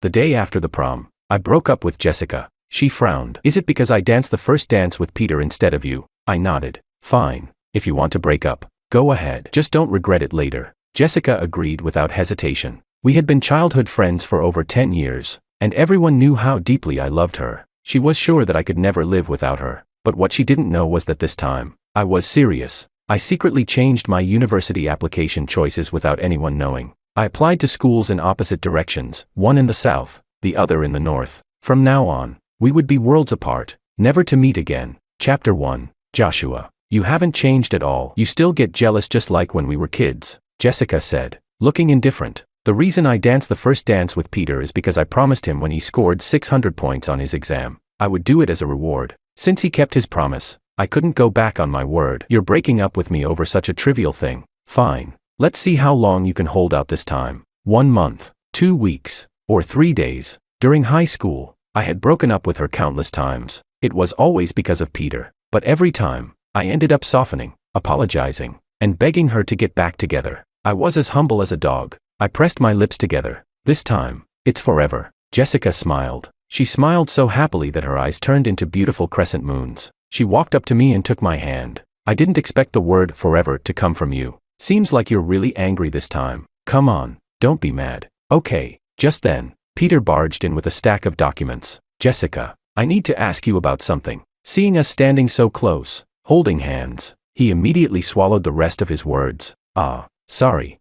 The day after the prom, I broke up with Jessica. She frowned. Is it because I danced the first dance with Peter instead of you? I nodded. Fine. If you want to break up, go ahead. Just don't regret it later. Jessica agreed without hesitation. We had been childhood friends for over 10 years, and everyone knew how deeply I loved her. She was sure that I could never live without her, but what she didn't know was that this time, I was serious. I secretly changed my university application choices without anyone knowing. I applied to schools in opposite directions, one in the south, the other in the north. From now on, we would be worlds apart, never to meet again. Chapter 1. Joshua. You haven't changed at all. You still get jealous just like when we were kids, Jessica said, looking indifferent. The reason I danced the first dance with Peter is because I promised him when he scored 600 points on his exam, I would do it as a reward. Since he kept his promise, I couldn't go back on my word. You're breaking up with me over such a trivial thing. Fine. Let's see how long you can hold out this time. 1 month, 2 weeks, or 3 days. During high school, I had broken up with her countless times. It was always because of Peter, but every time, I ended up softening, apologizing, and begging her to get back together. I was as humble as a dog. I pressed my lips together. This time, it's forever. Jessica smiled. She smiled so happily that her eyes turned into beautiful crescent moons. She walked up to me and took my hand. I didn't expect the word forever to come from you. Seems like you're really angry this time. Come on, don't be mad. Okay. Just then, Peter barged in with a stack of documents. Jessica, I need to ask you about something. Seeing us standing so close, holding hands, he immediately swallowed the rest of his words. Sorry.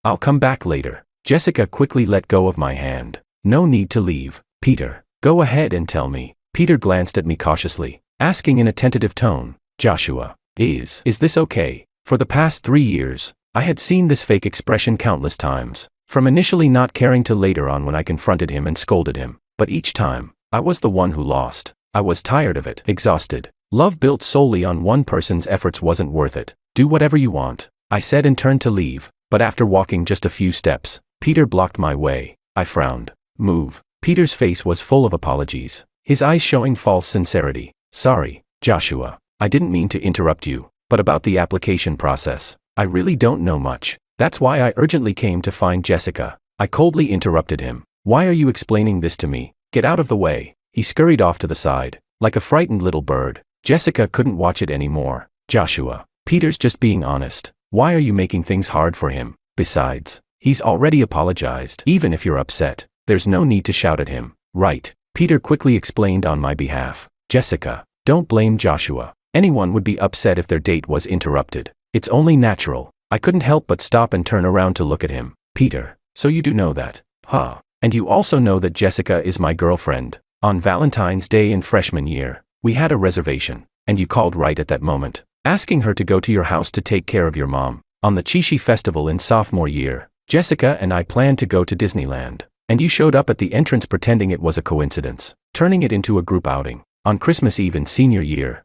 I'll come back later. Jessica quickly let go of my hand. No need to leave. Peter, go ahead and tell me. Peter glanced at me cautiously, asking in a tentative tone, Joshua, is this okay? For the past 3 years, I had seen this fake expression countless times, from initially not caring to later on when I confronted him and scolded him. But each time, I was the one who lost. I was tired of it, exhausted. Love built solely on one person's efforts wasn't worth it. Do whatever you want, I said and turned to leave. But after walking just a few steps, Peter blocked my way. I frowned. Move. Peter's face was full of apologies, his eyes showing false sincerity. Sorry, Joshua. I didn't mean to interrupt you, but about the application process, I really don't know much. That's why I urgently came to find Jessica. I coldly interrupted him. Why are you explaining this to me? Get out of the way. He scurried off to the side, like a frightened little bird. Jessica couldn't watch it anymore. Joshua, Peter's just being honest. Why are you making things hard for him? Besides, he's already apologized. Even if you're upset, there's no need to shout at him, right? Peter quickly explained on my behalf. Jessica, don't blame Joshua. Anyone would be upset if their date was interrupted. It's only natural. I couldn't help but stop and turn around to look at him. Peter, so you do know that, huh? And you also know that Jessica is my girlfriend. On Valentine's Day in freshman year, we had a reservation, and you called right at that moment, asking her to go to your house to take care of your mom. On the Chishi Festival in sophomore year, Jessica and I planned to go to Disneyland, and you showed up at the entrance pretending it was a coincidence, turning it into a group outing. On Christmas Eve in senior year,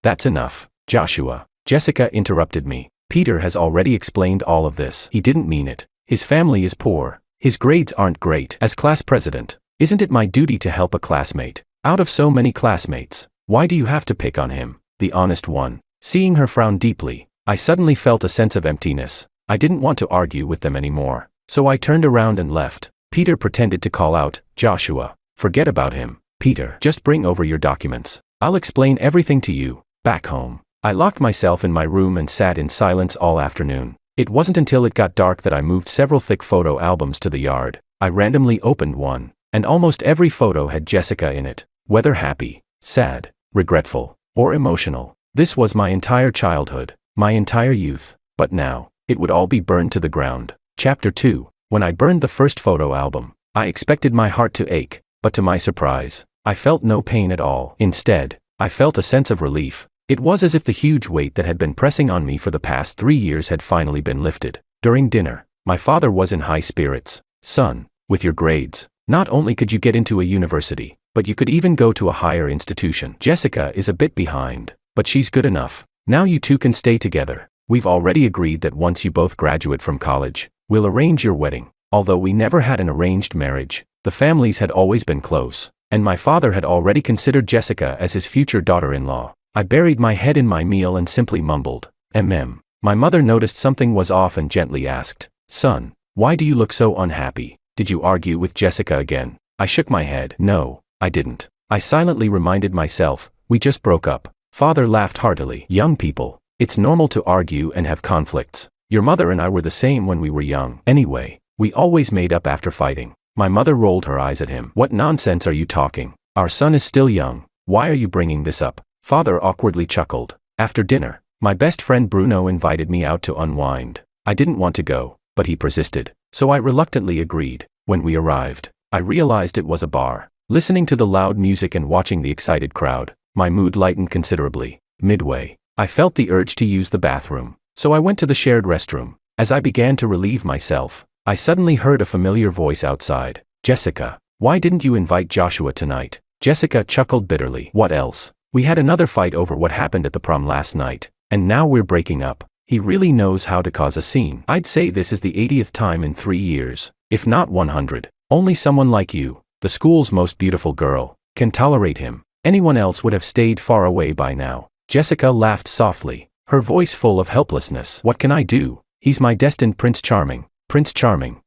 That's enough, Joshua. Jessica interrupted me. Peter has already explained all of this. He didn't mean it. His family is poor. His grades aren't great. As class president, isn't it my duty to help a classmate? Out of so many classmates, why do you have to pick on him, the honest one? Seeing her frown deeply, I suddenly felt a sense of emptiness. I didn't want to argue with them anymore, so I turned around and left. Peter pretended to call out, Joshua, forget about him. Peter, just bring over your documents. I'll explain everything to you. Back home, I locked myself in my room and sat in silence all afternoon. It wasn't until it got dark that I moved several thick photo albums to the yard. I randomly opened one, and almost every photo had Jessica in it, whether happy, sad, regretful, or emotional. This was my entire childhood, my entire youth, but now, it would all be burned to the ground. Chapter 2. When I burned the first photo album, I expected my heart to ache, but to my surprise, I felt no pain at all. Instead, I felt a sense of relief. It was as if the huge weight that had been pressing on me for the past 3 years had finally been lifted. During dinner, my father was in high spirits. Son, with your grades, not only could you get into a university, but you could even go to a higher institution. Jessica is a bit behind, but she's good enough. Now you two can stay together. We've already agreed that once you both graduate from college, we'll arrange your wedding. Although we never had an arranged marriage, the families had always been close, and my father had already considered Jessica as his future daughter-in-law. I buried my head in my meal and simply mumbled, My mother noticed something was off and gently asked, Son, why do you look so unhappy? Did you argue with Jessica again? I shook my head. No, I didn't. I silently reminded myself, we just broke up. Father laughed heartily. Young people, it's normal to argue and have conflicts. Your mother and I were the same when we were young. Anyway, we always made up after fighting. My mother rolled her eyes at him. What nonsense are you talking? Our son is still young. Why are you bringing this up? Father awkwardly chuckled. After dinner, my best friend Bruno invited me out to unwind. I didn't want to go, but he persisted, so I reluctantly agreed. When we arrived, I realized it was a bar. Listening to the loud music and watching the excited crowd, my mood lightened considerably. Midway, I felt the urge to use the bathroom, so I went to the shared restroom. As I began to relieve myself, I suddenly heard a familiar voice outside. Jessica, why didn't you invite Joshua tonight? Jessica chuckled bitterly. What else? We had another fight over what happened at the prom last night, and now we're breaking up. He really knows how to cause a scene. I'd say this is the 80th time in 3 years, if not 100. Only someone like you, the school's most beautiful girl, can tolerate him. Anyone else would have stayed far away by now. Jessica laughed softly, her voice full of helplessness. What can I do? He's my destined Prince Charming. Prince Charming.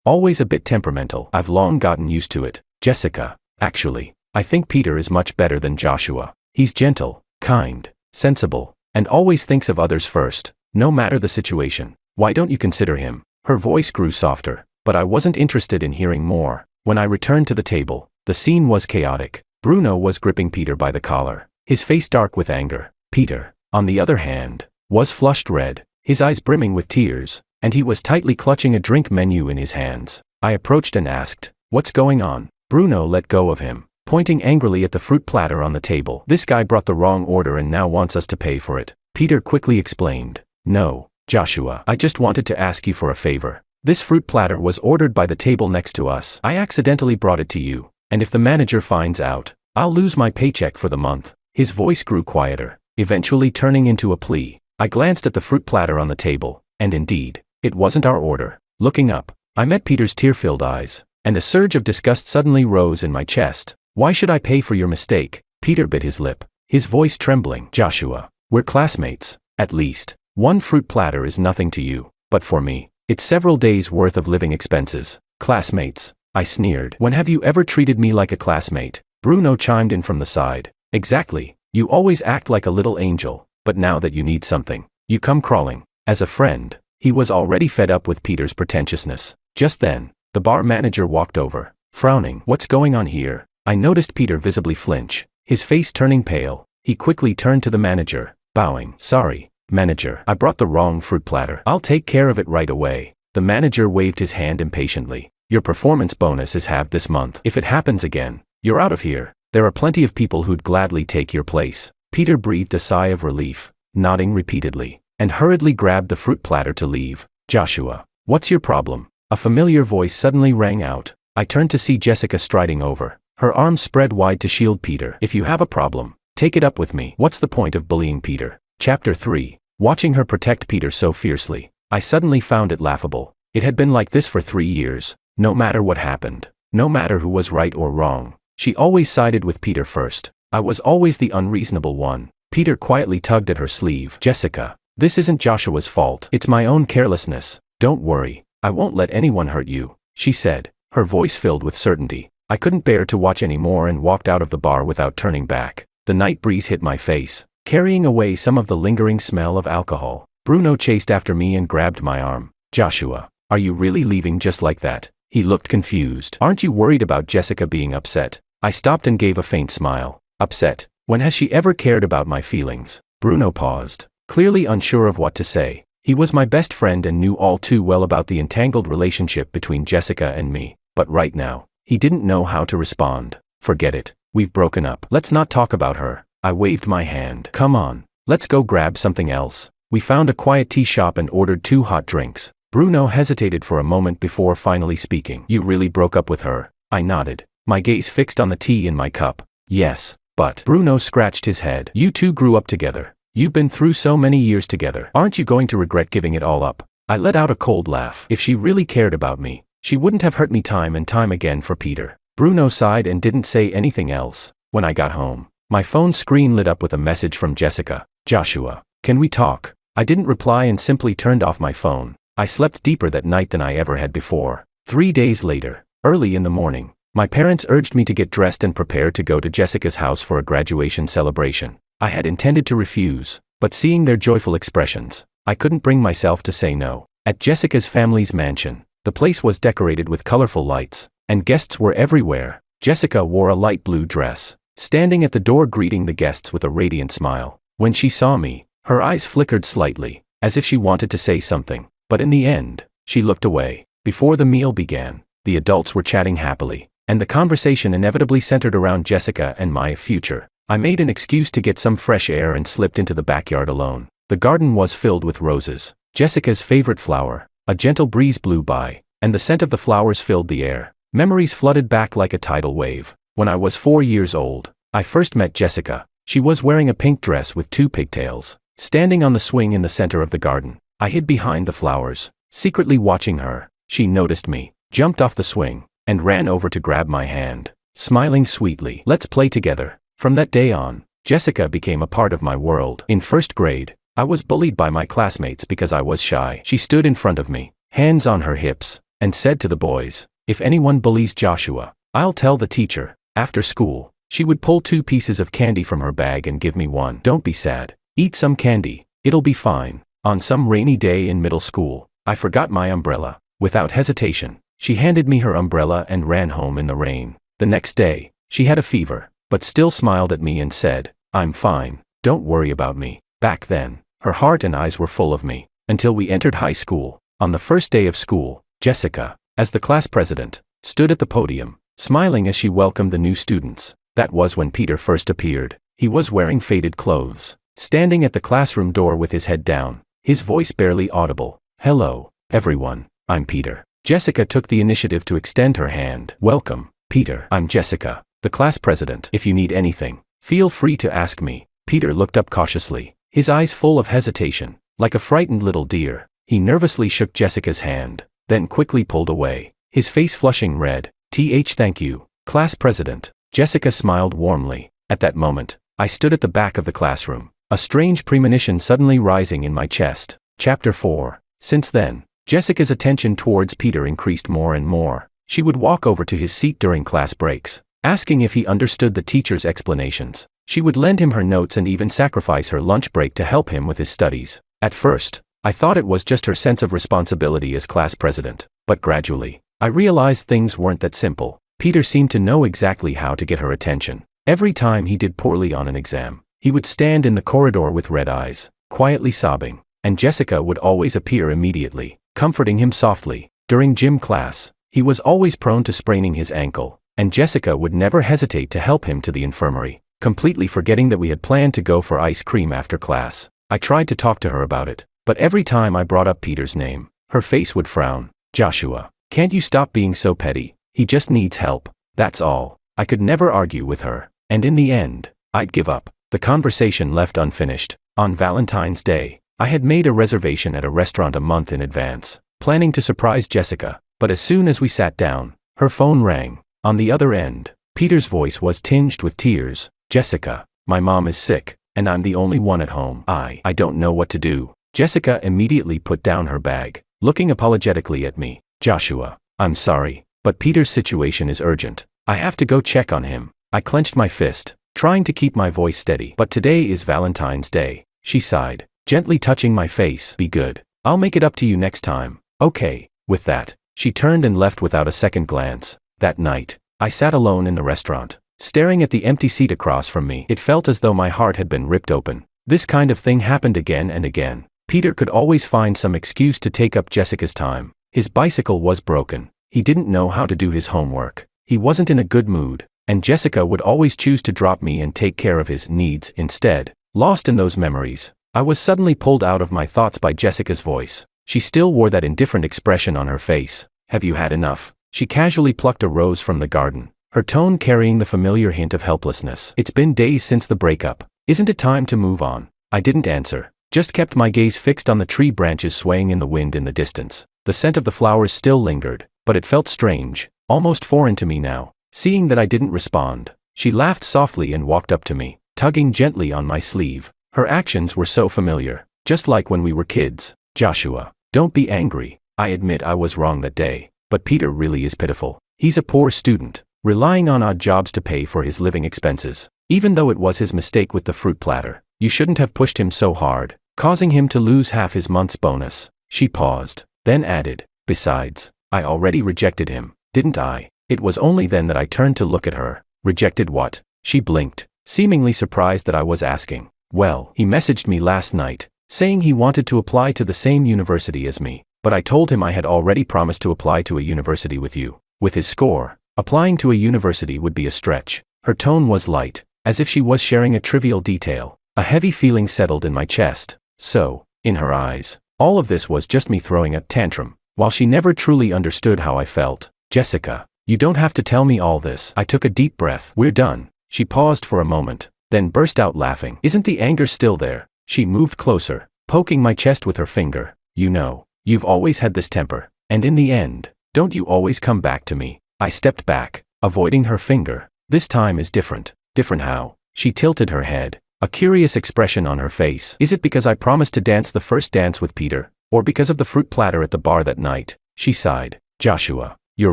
Always a bit temperamental. I've long gotten used to it. Jessica, actually, I think Peter is much better than Joshua. He's gentle, kind, sensible, and always thinks of others first, no matter the situation. Why don't you consider him? Her voice grew softer, but I wasn't interested in hearing more. When I returned to the table, the scene was chaotic. Bruno was gripping Peter by the collar, his face dark with anger. Peter, on the other hand, was flushed red, his eyes brimming with tears, and he was tightly clutching a drink menu in his hands. I approached and asked, "What's going on?" Bruno let go of him, pointing angrily at the fruit platter on the table. "This guy brought the wrong order and now wants us to pay for it." Peter quickly explained. "No, Joshua, I just wanted to ask you for a favor. This fruit platter was ordered by the table next to us. I accidentally brought it to you, and if the manager finds out, I'll lose my paycheck for the month." His voice grew quieter, eventually turning into a plea. I glanced at the fruit platter on the table, and indeed, it wasn't our order. Looking up, I met Peter's tear-filled eyes, and a surge of disgust suddenly rose in my chest. "Why should I pay for your mistake?" Peter bit his lip, his voice trembling. "Joshua, we're classmates. At least, one fruit platter is nothing to you, but for me, it's several days' worth of living expenses." "Classmates," I sneered. "When have you ever treated me like a classmate?" Bruno chimed in from the side. "Exactly, you always act like a little angel, but now that you need something, you come crawling." As a friend, he was already fed up with Peter's pretentiousness. Just then, the bar manager walked over, frowning. "What's going on here?" I noticed Peter visibly flinch, his face turning pale. He quickly turned to the manager, bowing. "Sorry, manager, I brought the wrong fruit platter. I'll take care of it right away." The manager waved his hand impatiently. "Your performance bonus is halved this month. If it happens again, you're out of here. There are plenty of people who'd gladly take your place." Peter breathed a sigh of relief, nodding repeatedly, and hurriedly grabbed the fruit platter to leave. "Joshua, what's your problem?" A familiar voice suddenly rang out. I turned to see Jessica striding over, her arms spread wide to shield Peter. "If you have a problem, take it up with me. What's the point of bullying Peter?" Chapter 3. Watching her protect Peter so fiercely, I suddenly found it laughable. It had been like this for 3 years. No matter what happened, no matter who was right or wrong, she always sided with Peter first. I was always the unreasonable one. Peter quietly tugged at her sleeve. "Jessica, this isn't Joshua's fault. It's my own carelessness. Don't worry, I won't let anyone hurt you," she said, her voice filled with certainty. I couldn't bear to watch anymore and walked out of the bar without turning back. The night breeze hit my face, carrying away some of the lingering smell of alcohol. Bruno chased after me and grabbed my arm. "Joshua, are you really leaving just like that?" He looked confused. "Aren't you worried about Jessica being upset?" I stopped and gave a faint smile. "Upset? When has she ever cared about my feelings?" Bruno paused, clearly unsure of what to say. He was my best friend and knew all too well about the entangled relationship between Jessica and me, but right now, he didn't know how to respond. "Forget it, we've broken up. Let's not talk about her." I waved my hand. "Come on, let's go grab something else." We found a quiet tea shop and ordered 2 hot drinks. Bruno hesitated for a moment before finally speaking. "You really broke up with her?" I nodded, my gaze fixed on the tea in my cup. "Yes, but..." Bruno scratched his head. "You two grew up together. You've been through so many years together. Aren't you going to regret giving it all up?" I let out a cold laugh. "If she really cared about me, she wouldn't have hurt me time and time again for Peter." Bruno sighed and didn't say anything else. When I got home, my phone screen lit up with a message from Jessica. "Joshua, can we talk?" I didn't reply and simply turned off my phone. I slept deeper that night than I ever had before. 3 days later, early in the morning, my parents urged me to get dressed and prepare to go to Jessica's house for a graduation celebration. I had intended to refuse, but seeing their joyful expressions, I couldn't bring myself to say no. At Jessica's family's mansion, the place was decorated with colorful lights, and guests were everywhere. Jessica wore a light blue dress, standing at the door greeting the guests with a radiant smile. When she saw me, her eyes flickered slightly, as if she wanted to say something, but in the end, she looked away. Before the meal began, the adults were chatting happily, and the conversation inevitably centered around Jessica and my future. I made an excuse to get some fresh air and slipped into the backyard alone. The garden was filled with roses, Jessica's favorite flower. A gentle breeze blew by, and the scent of the flowers filled the air. Memories flooded back like a tidal wave. When I was 4 years old, I first met Jessica. She was wearing a pink dress with 2 pigtails. Standing on the swing in the center of the garden, I hid behind the flowers, secretly watching her. She noticed me, jumped off the swing, and ran over to grab my hand, smiling sweetly. "Let's play together." From that day on, Jessica became a part of my world. In first grade, I was bullied by my classmates because I was shy. She stood in front of me, hands on her hips, and said to the boys, "If anyone bullies Joshua, I'll tell the teacher." After school, she would pull 2 pieces of candy from her bag and give me one. "Don't be sad. Eat some candy. It'll be fine." On some rainy day in middle school, I forgot my umbrella. Without hesitation, she handed me her umbrella and ran home in the rain. The next day, she had a fever, but still smiled at me and said, "I'm fine. Don't worry about me." Back then, her heart and eyes were full of me, until we entered high school. On the first day of school, Jessica, as the class president, stood at the podium, smiling as she welcomed the new students. That was when Peter first appeared. He was wearing faded clothes, standing at the classroom door with his head down, his voice barely audible. "Hello, everyone, I'm Peter." Jessica took the initiative to extend her hand. "Welcome, Peter. I'm Jessica, the class president. If you need anything, feel free to ask me." Peter looked up cautiously, his eyes full of hesitation. Like a frightened little deer, he nervously shook Jessica's hand, then quickly pulled away, his face flushing red. Thank you, class president." Jessica smiled warmly. At that moment, I stood at the back of the classroom, a strange premonition suddenly rising in my chest. Chapter 4. Since then, Jessica's attention towards Peter increased more and more. She would walk over to his seat during class breaks, asking if he understood the teacher's explanations. She would lend him her notes and even sacrifice her lunch break to help him with his studies. At first, I thought it was just her sense of responsibility as class president, but gradually, I realized things weren't that simple. Peter seemed to know exactly how to get her attention. Every time he did poorly on an exam, he would stand in the corridor with red eyes, quietly sobbing, and Jessica would always appear immediately, comforting him softly. During gym class, he was always prone to spraining his ankle, and Jessica would never hesitate to help him to the infirmary, completely forgetting that we had planned to go for ice cream after class. I tried to talk to her about it, but every time I brought up Peter's name, her face would frown. "Joshua, can't you stop being so petty? He just needs help. That's all." I could never argue with her, and in the end, I'd give up. The conversation left unfinished. On Valentine's Day, I had made a reservation at a restaurant a month in advance, planning to surprise Jessica, but as soon as we sat down, her phone rang. On the other end, Peter's voice was tinged with tears. "Jessica, my mom is sick, and I'm the only one at home. I don't know what to do." Jessica immediately put down her bag, looking apologetically at me. "Joshua, I'm sorry, but Peter's situation is urgent. I have to go check on him." I clenched my fist, trying to keep my voice steady. "But today is Valentine's Day," she sighed, gently touching my face. "Be good. I'll make it up to you next time." "Okay." With that, she turned and left without a second glance. That night, I sat alone in the restaurant, staring at the empty seat across from me. It felt as though my heart had been ripped open. This kind of thing happened again and again. Peter could always find some excuse to take up Jessica's time. His bicycle was broken. He didn't know how to do his homework. He wasn't in a good mood, and Jessica would always choose to drop me and take care of his needs instead. Lost in those memories, I was suddenly pulled out of my thoughts by Jessica's voice. She still wore that indifferent expression on her face. "Have you had enough?" She casually plucked a rose from the garden, her tone carrying the familiar hint of helplessness. "It's been days since the breakup. Isn't it time to move on?" I didn't answer, just kept my gaze fixed on the tree branches swaying in the wind in the distance. The scent of the flowers still lingered, but it felt strange, almost foreign to me now. Seeing that I didn't respond, she laughed softly and walked up to me, tugging gently on my sleeve. Her actions were so familiar, just like when we were kids. "Joshua, don't be angry. I admit I was wrong that day. But Peter really is pitiful. He's a poor student, relying on odd jobs to pay for his living expenses. Even though it was his mistake with the fruit platter, you shouldn't have pushed him so hard, causing him to lose half his month's bonus. She paused, then added, besides, I already rejected him, didn't I? It was only then that I turned to look at her. Rejected what? She blinked, seemingly surprised that I was asking. Well, he messaged me last night, saying he wanted to apply to the same university as me, but I told him I had already promised to apply to a university with you. With his score, applying to a university would be a stretch. Her tone was light, as if she was sharing a trivial detail. A heavy feeling settled in my chest. So, in her eyes, all of this was just me throwing a tantrum, while she never truly understood how I felt. Jessica, you don't have to tell me all this. I took a deep breath. We're done. She paused for a moment, then burst out laughing. Isn't the anger still there? She moved closer, poking my chest with her finger. You know, you've always had this temper, and in the end, don't you always come back to me? I stepped back, avoiding her finger. This time is different. Different how? She tilted her head, a curious expression on her face. Is it because I promised to dance the first dance with Peter, or because of the fruit platter at the bar that night? She sighed. Joshua, you're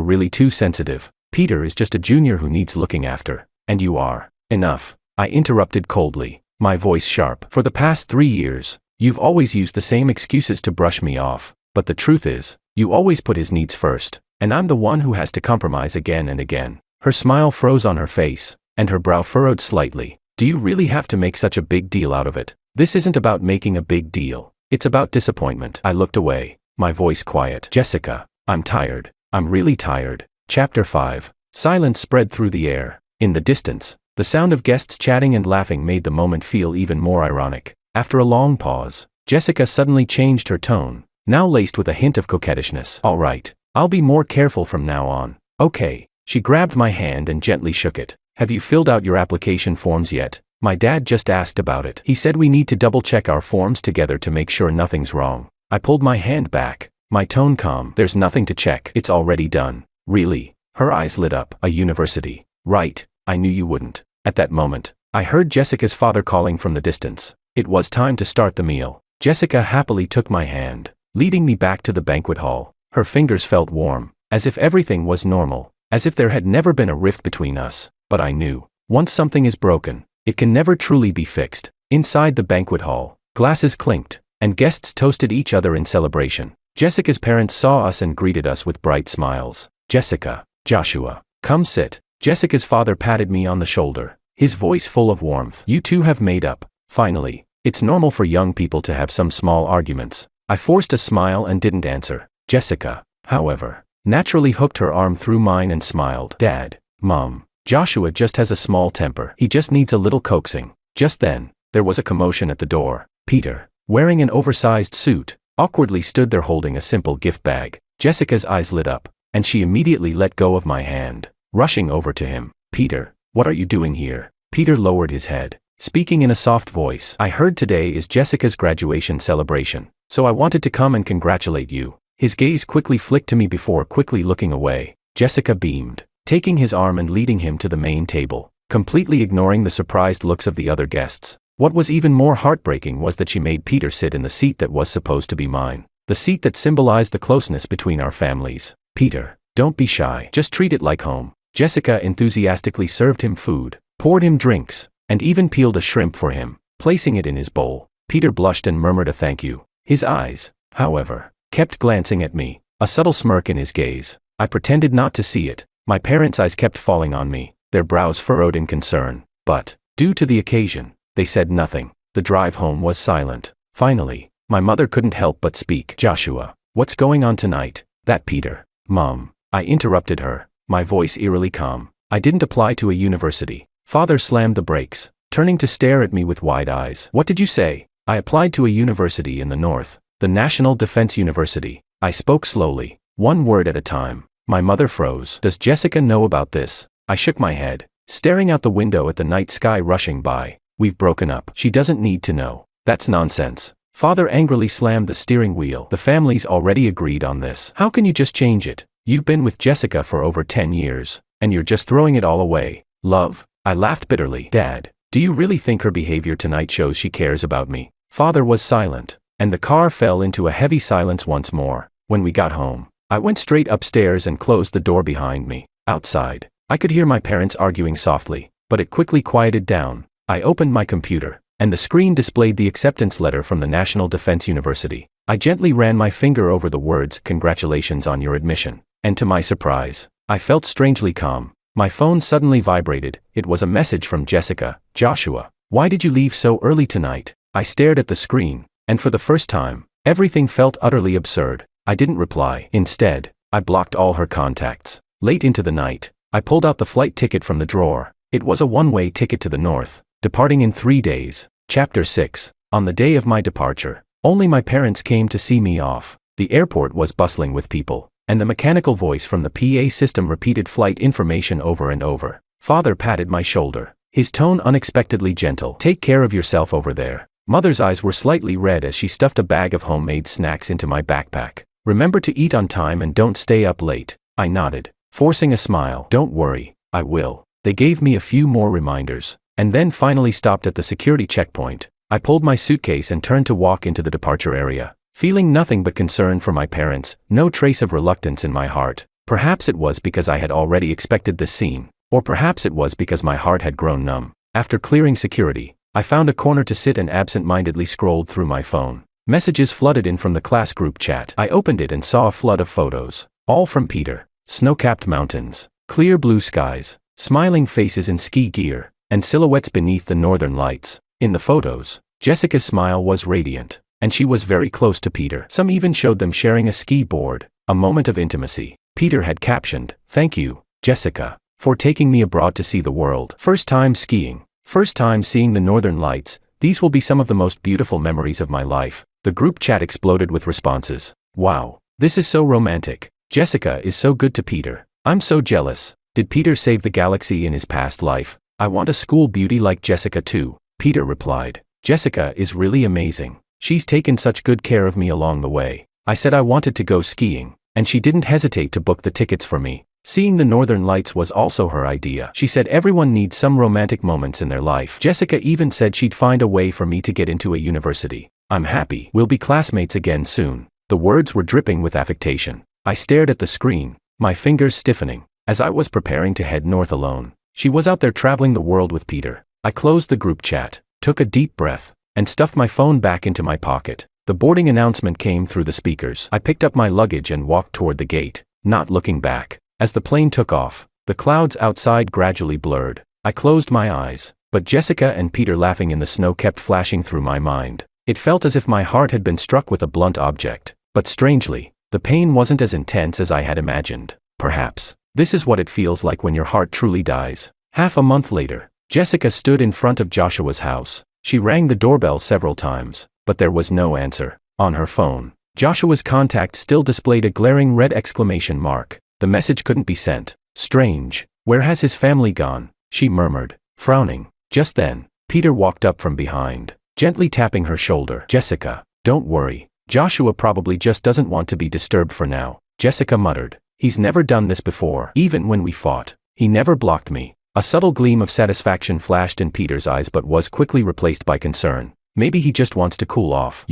really too sensitive. Peter is just a junior who needs looking after, and you are. Enough, I interrupted coldly, my voice sharp. For the past 3 years, you've always used the same excuses to brush me off, but the truth is, you always put his needs first, and I'm the one who has to compromise again and again. Her smile froze on her face, and her brow furrowed slightly. Do you really have to make such a big deal out of it? This isn't about making a big deal. It's about disappointment. I looked away, my voice quiet. Jessica, I'm tired. I'm really tired. Chapter 5. Silence spread through the air. In the distance, the sound of guests chatting and laughing made the moment feel even more ironic. After a long pause, Jessica suddenly changed her tone, now laced with a hint of coquettishness. All right, I'll be more careful from now on. Okay. She grabbed my hand and gently shook it. Have you filled out your application forms yet? My dad just asked about it. He said we need to double-check our forms together to make sure nothing's wrong. I pulled my hand back, my tone calm. There's nothing to check. It's already done. Really? Her eyes lit up. A university. Right, I knew you wouldn't. At that moment, I heard Jessica's father calling from the distance. It was time to start the meal. Jessica happily took my hand, leading me back to the banquet hall. Her fingers felt warm, as if everything was normal. As if there had never been a rift between us, but I knew, once something is broken, it can never truly be fixed. Inside the banquet hall, glasses clinked, and guests toasted each other in celebration. Jessica's parents saw us and greeted us with bright smiles. Jessica, Joshua, come sit. Jessica's father patted me on the shoulder, his voice full of warmth. You two have made up, finally. It's normal for young people to have some small arguments. I forced a smile and didn't answer. Jessica, however, naturally hooked her arm through mine and smiled. Dad, Mom, Joshua just has a small temper. He just needs a little coaxing. Just then, there was a commotion at the door. Peter, wearing an oversized suit, awkwardly stood there holding a simple gift bag. Jessica's eyes lit up, and she immediately let go of my hand, rushing over to him. Peter, what are you doing here? Peter lowered his head, speaking in a soft voice. I heard today is Jessica's graduation celebration, so I wanted to come and congratulate you. His gaze quickly flicked to me before quickly looking away. Jessica beamed, taking his arm and leading him to the main table, completely ignoring the surprised looks of the other guests. What was even more heartbreaking was that she made Peter sit in the seat that was supposed to be mine, the seat that symbolized the closeness between our families. Peter, don't be shy, just treat it like home. Jessica enthusiastically served him food, poured him drinks, and even peeled a shrimp for him, placing it in his bowl. Peter blushed and murmured a thank you. His eyes, however, kept glancing at me, a subtle smirk in his gaze. I pretended not to see it. My parents' eyes kept falling on me, their brows furrowed in concern. But, due to the occasion, they said nothing. The drive home was silent. Finally, my mother couldn't help but speak. Joshua, what's going on tonight? That Peter. Mom, I interrupted her, my voice eerily calm. I didn't apply to a university. Father slammed the brakes, turning to stare at me with wide eyes. What did you say? I applied to a university in the north, the National Defense University. I spoke slowly, one word at a time. My mother froze. Does Jessica know about this? I shook my head, staring out the window at the night sky rushing by. We've broken up. She doesn't need to know. That's nonsense. Father angrily slammed the steering wheel. The family's already agreed on this. How can you just change it? You've been with Jessica for over 10 years, and you're just throwing it all away. Love. I laughed bitterly. Dad, do you really think her behavior tonight shows she cares about me? Father was silent, and the car fell into a heavy silence once more. When we got home, I went straight upstairs and closed the door behind me. Outside, I could hear my parents arguing softly, but it quickly quieted down. I opened my computer, and the screen displayed the acceptance letter from the National Defense University. I gently ran my finger over the words, "Congratulations on your admission." And to my surprise, I felt strangely calm. My phone suddenly vibrated. It was a message from Jessica. "Joshua, why did you leave so early tonight?" I stared at the screen, and for the first time, everything felt utterly absurd. I didn't reply. Instead, I blocked all her contacts. Late into the night, I pulled out the flight ticket from the drawer. It was a one-way ticket to the north, departing in 3 days. Chapter 6. On the day of my departure, only my parents came to see me off. The airport was bustling with people, and the mechanical voice from the PA system repeated flight information over and over. Father patted my shoulder, his tone unexpectedly gentle. "Take care of yourself over there." Mother's eyes were slightly red as she stuffed a bag of homemade snacks into my backpack. "Remember to eat on time and don't stay up late." I nodded, forcing a smile. "Don't worry, I will." They gave me a few more reminders, and then finally stopped at the security checkpoint. I pulled my suitcase and turned to walk into the departure area, feeling nothing but concern for my parents, no trace of reluctance in my heart. Perhaps it was because I had already expected this scene, or perhaps it was because my heart had grown numb. After clearing security, I found a corner to sit and absent-mindedly scrolled through my phone. Messages flooded in from the class group chat. I opened it and saw a flood of photos, all from Peter. Snow-capped mountains, clear blue skies, smiling faces in ski gear, and silhouettes beneath the northern lights. In the photos, Jessica's smile was radiant, and she was very close to Peter. Some even showed them sharing a ski board, a moment of intimacy. Peter had captioned, "Thank you, Jessica, for taking me abroad to see the world. First time skiing, first time seeing the northern lights. These will be some of the most beautiful memories of my life." The group chat exploded with responses. "Wow, this is so romantic. Jessica is so good to Peter. I'm so jealous. Did Peter save the galaxy in his past life? I want a school beauty like Jessica too." Peter replied, "Jessica is really amazing. She's taken such good care of me along the way. I said I wanted to go skiing, and she didn't hesitate to book the tickets for me. Seeing the northern lights was also her idea. She said everyone needs some romantic moments in their life. Jessica even said she'd find a way for me to get into a university. I'm happy. We'll be classmates again soon." The words were dripping with affectation. I stared at the screen, my fingers stiffening. As I was preparing to head north alone, she was out there traveling the world with Peter. I closed the group chat, took a deep breath, and stuffed my phone back into my pocket. The boarding announcement came through the speakers. I picked up my luggage and walked toward the gate, not looking back. As the plane took off, the clouds outside gradually blurred. I closed my eyes, but Jessica and Peter laughing in the snow kept flashing through my mind. It felt as if my heart had been struck with a blunt object, but strangely, the pain wasn't as intense as I had imagined. Perhaps this is what it feels like when your heart truly dies. Half a month later, Jessica stood in front of Joshua's house. She rang the doorbell several times, but there was no answer. On her phone, Joshua's contact still displayed a glaring red exclamation mark. The message couldn't be sent. "Strange. Where has his family gone?" she murmured, frowning. Just then, Peter walked up from behind, gently tapping her shoulder. "Jessica, don't worry. Joshua probably just doesn't want to be disturbed for now," Jessica muttered. "He's never done this before. Even when we fought, he never blocked me." A subtle gleam of satisfaction flashed in Peter's eyes but was quickly replaced by concern. "Maybe he just wants to cool off,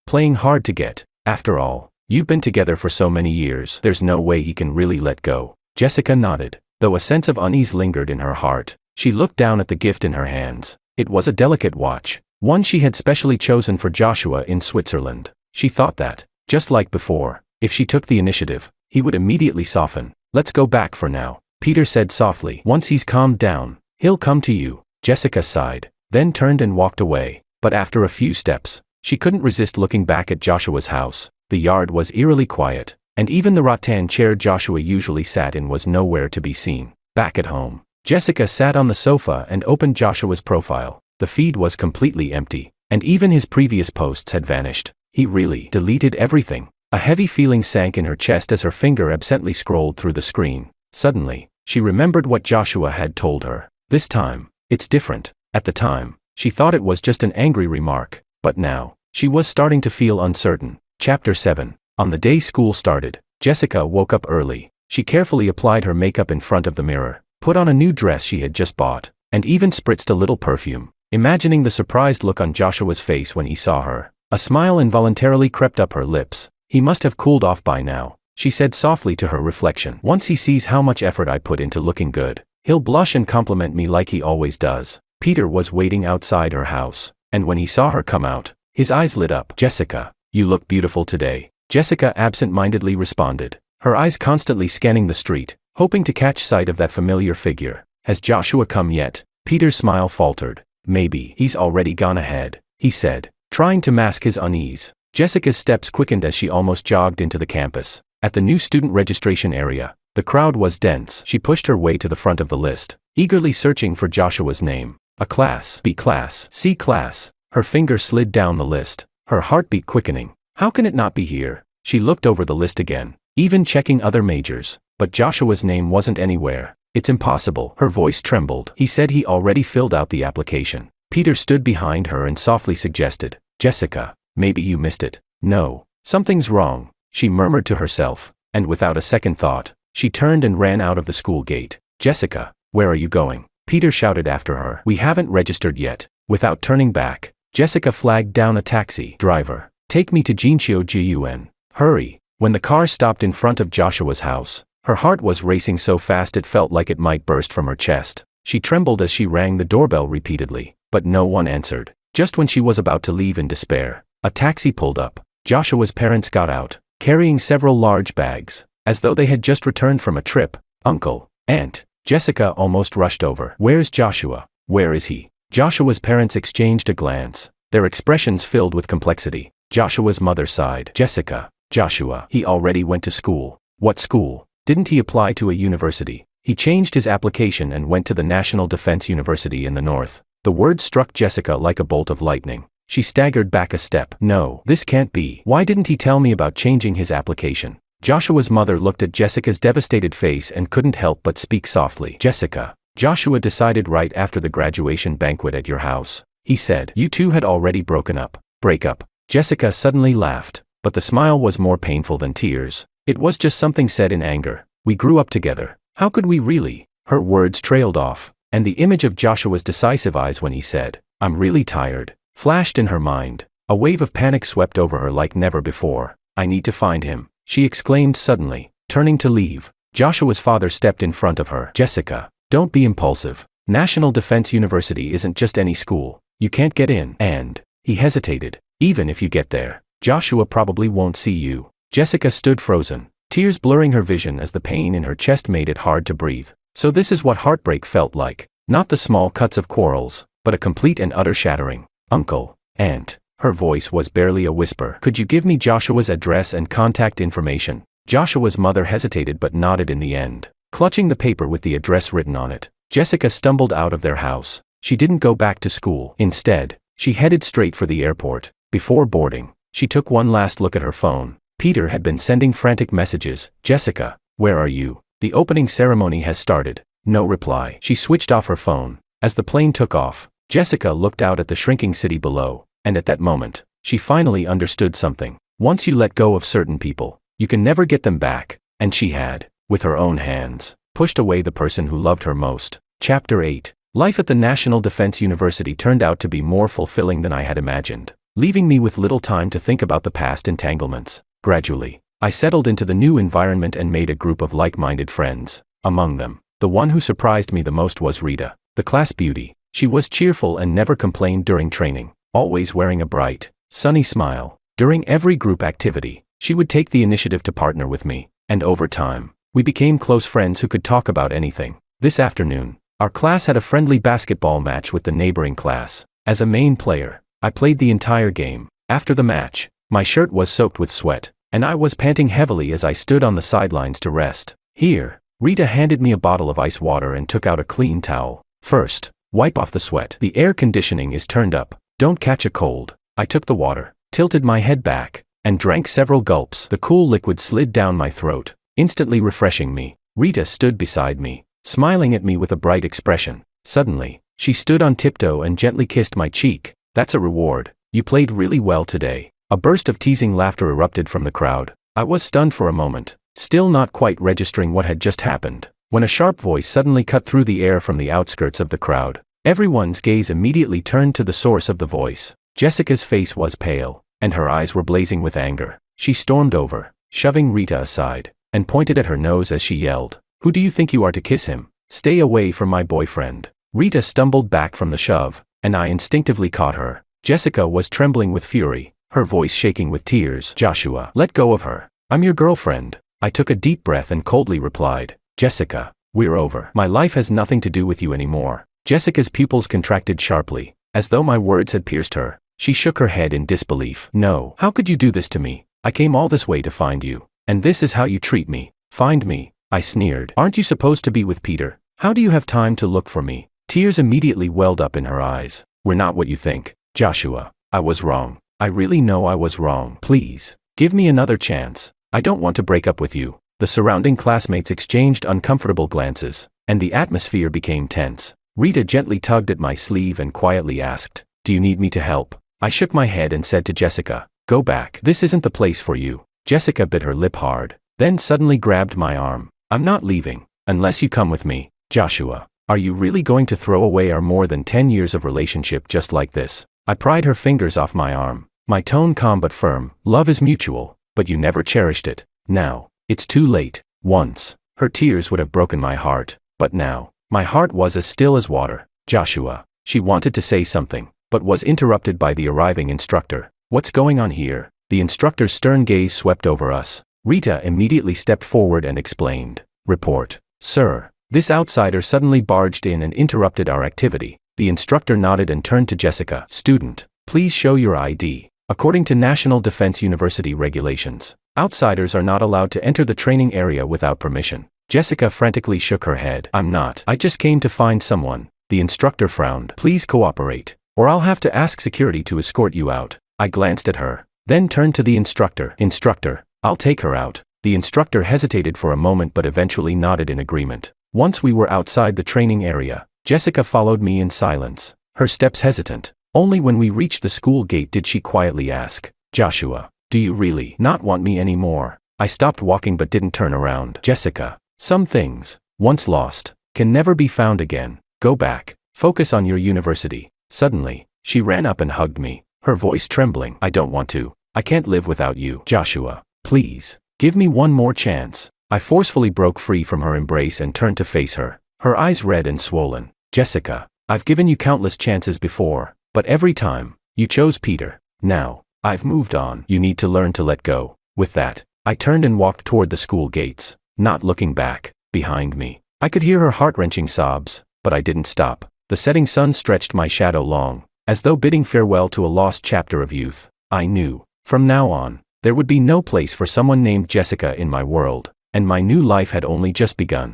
playing hard to get. After all, you've been together for so many years. There's no way he can really let go." Jessica nodded, though a sense of unease lingered in her heart. She looked down at the gift in her hands. It was a delicate watch, one she had specially chosen for Joshua in Switzerland. She thought that, just like before, if she took the initiative, he would immediately soften. "Let's go back for now," Peter said softly. "Once he's calmed down, he'll come to you." Jessica sighed, then turned and walked away. But after a few steps, she couldn't resist looking back at Joshua's house. The yard was eerily quiet, and even the rattan chair Joshua usually sat in was nowhere to be seen. Back at home, Jessica sat on the sofa and opened Joshua's profile. The feed was completely empty, and even his previous posts had vanished. He really deleted everything. A heavy feeling sank in her chest as her finger absently scrolled through the screen. Suddenly, she remembered what Joshua had told her. "This time, it's different." At the time, she thought it was just an angry remark, but now, she was starting to feel uncertain. Chapter 7. On the day school started, Jessica woke up early. She carefully applied her makeup in front of the mirror, put on a new dress she had just bought, and even spritzed a little perfume. Imagining the surprised look on Joshua's face when he saw her, a smile involuntarily crept up her lips. He must have cooled off by now. she said softly to her reflection. Once he sees how much effort I put into looking good, he'll blush and compliment me like he always does. Peter was waiting outside her house, and when he saw her come out, his eyes lit up. Jessica, you look beautiful today, Jessica absent-mindedly responded, her eyes constantly scanning the street, hoping to catch sight of that familiar figure. Has Joshua come yet? Peter's smile faltered. Maybe he's already gone ahead, he said, trying to mask his unease. Jessica's steps quickened as she almost jogged into the campus. At the new student registration area, the crowd was dense. She pushed her way to the front of the list, eagerly searching for Joshua's name. A class, B class, C class. Her finger slid down the list, her heartbeat quickening. How can it not be here? She looked over the list again, even checking other majors, but Joshua's name wasn't anywhere. It's impossible. Her voice trembled. He said he already filled out the application. Peter stood behind her and softly suggested, Jessica, maybe you missed it. No, something's wrong, she murmured to herself, and without a second thought, she turned and ran out of the school gate. Jessica, where are you going? Peter shouted after her. We haven't registered yet. Without turning back, Jessica flagged down a taxi. Driver, take me to Jinchio Gun. Hurry. When the car stopped in front of Joshua's house, her heart was racing so fast it felt like it might burst from her chest. She trembled as she rang the doorbell repeatedly, but no one answered. Just when she was about to leave in despair, a taxi pulled up. Joshua's parents got out, carrying several large bags, as though they had just returned from a trip. Uncle, Aunt, Jessica almost rushed over. Where's Joshua? Where is he? Joshua's parents exchanged a glance, their expressions filled with complexity. Joshua's mother sighed. Jessica, Joshua, he already went to school. What school? Didn't he apply to a university? He changed his application and went to the National Defense University in the north. The words struck Jessica like a bolt of lightning. She staggered back a step. No, this can't be. Why didn't he tell me about changing his application? Joshua's mother looked at Jessica's devastated face and couldn't help but speak softly. Jessica, Joshua decided right after the graduation banquet at your house. He said, you two had already broken up. Break up. Jessica suddenly laughed, but the smile was more painful than tears. It was just something said in anger. We grew up together. How could we really? Her words trailed off, and the image of Joshua's decisive eyes when he said, I'm really tired, flashed in her mind. A wave of panic swept over her like never before. I need to find him, she exclaimed suddenly, turning to leave. Joshua's father stepped in front of her. Jessica, don't be impulsive. National Defense University isn't just any school. You can't get in. And, he hesitated, even if you get there, Joshua probably won't see you. Jessica stood frozen, tears blurring her vision as the pain in her chest made it hard to breathe. So this is what heartbreak felt like. Not the small cuts of quarrels, but a complete and utter shattering. Uncle, Aunt, her voice was barely a whisper. Could you give me Joshua's address and contact information? Joshua's mother hesitated but nodded in the end. Clutching the paper with the address written on it, Jessica stumbled out of their house. She didn't go back to school. Instead, she headed straight for the airport. Before boarding, she took one last look at her phone. Peter had been sending frantic messages. Jessica, where are you? The opening ceremony has started. No reply. She switched off her phone. As the plane took off, Jessica looked out at the shrinking city below, and at that moment, she finally understood something. Once you let go of certain people, you can never get them back, and she had, with her own hands, pushed away the person who loved her most. Chapter 8. Life at the National Defense University turned out to be more fulfilling than I had imagined, leaving me with little time to think about the past entanglements. Gradually, I settled into the new environment and made a group of like-minded friends. Among them, the one who surprised me the most was Rita, the class beauty. She was cheerful and never complained during training, always wearing a bright, sunny smile. During every group activity, she would take the initiative to partner with me, and over time, we became close friends who could talk about anything. This afternoon, our class had a friendly basketball match with the neighboring class. As a main player, I played the entire game. After the match, my shirt was soaked with sweat, and I was panting heavily as I stood on the sidelines to rest. Here, Rita handed me a bottle of ice water and took out a clean towel. First, wipe off the sweat. The air conditioning is turned up. Don't catch a cold. I took the water, tilted my head back, and drank several gulps. The cool liquid slid down my throat, instantly refreshing me. Rita stood beside me, smiling at me with a bright expression. Suddenly, she stood on tiptoe and gently kissed my cheek. That's a reward. You played really well today. A burst of teasing laughter erupted from the crowd. I was stunned for a moment, still not quite registering what had just happened, when a sharp voice suddenly cut through the air from the outskirts of the crowd. Everyone's gaze immediately turned to the source of the voice. Jessica's face was pale, and her eyes were blazing with anger. She stormed over, shoving Rita aside, and pointed at her nose as she yelled, "Who do you think you are to kiss him? Stay away from my boyfriend." Rita stumbled back from the shove, and I instinctively caught her. Jessica was trembling with fury, her voice shaking with tears. "Joshua, let go of her. I'm your girlfriend." I took a deep breath and coldly replied, "Jessica, we're over. My life has nothing to do with you anymore." Jessica's pupils contracted sharply, as though my words had pierced her. She shook her head in disbelief. "No, how could you do this to me? I came all this way to find you. And this is how you treat me. Find me," I sneered. "Aren't you supposed to be with Peter? How do you have time to look for me?" Tears immediately welled up in her eyes. "We're not what you think, Joshua. I was wrong. I really know I was wrong. Please, give me another chance. I don't want to break up with you." The surrounding classmates exchanged uncomfortable glances, and the atmosphere became tense. Rita gently tugged at my sleeve and quietly asked, "Do you need me to help?" I shook my head and said to Jessica, "Go back. This isn't the place for you." Jessica bit her lip hard, then suddenly grabbed my arm. "I'm not leaving, unless you come with me." "Joshua, are you really going to throw away our more than 10 years of relationship just like this?" I pried her fingers off my arm, my tone calm but firm. "Love is mutual, but you never cherished it. Now, it's too late." Once, her tears would have broken my heart, but now, my heart was as still as water. "Joshua," she wanted to say something, but was interrupted by the arriving instructor. "What's going on here?" The instructor's stern gaze swept over us. Rita immediately stepped forward and explained. "Report, sir." This outsider suddenly barged in and interrupted our activity. The instructor nodded and turned to Jessica. "Student, please show your ID. According to National Defense University regulations, outsiders are not allowed to enter the training area without permission." Jessica frantically shook her head. "I'm not. I just came to find someone." The instructor frowned. "Please cooperate, or I'll have to ask security to escort you out." I glanced at her, then turned to the instructor. "Instructor, I'll take her out." The instructor hesitated for a moment but eventually nodded in agreement. Once we were outside the training area, Jessica followed me in silence, her steps hesitant. Only when we reached the school gate did she quietly ask, "Joshua, do you really not want me anymore?" I stopped walking but didn't turn around. "Jessica, some things, once lost, can never be found again. Go back, focus on your university." Suddenly, she ran up and hugged me, her voice trembling. "I don't want to. I can't live without you. Joshua, please, give me one more chance." I forcefully broke free from her embrace and turned to face her, her eyes red and swollen. "Jessica, I've given you countless chances before, but every time, you chose Peter. Now, I've moved on. You need to learn to let go." With that, I turned and walked toward the school gates, not looking back. Behind me, I could hear her heart-wrenching sobs, but I didn't stop. The setting sun stretched my shadow long, as though bidding farewell to a lost chapter of youth. I knew, from now on, there would be no place for someone named Jessica in my world, and my new life had only just begun.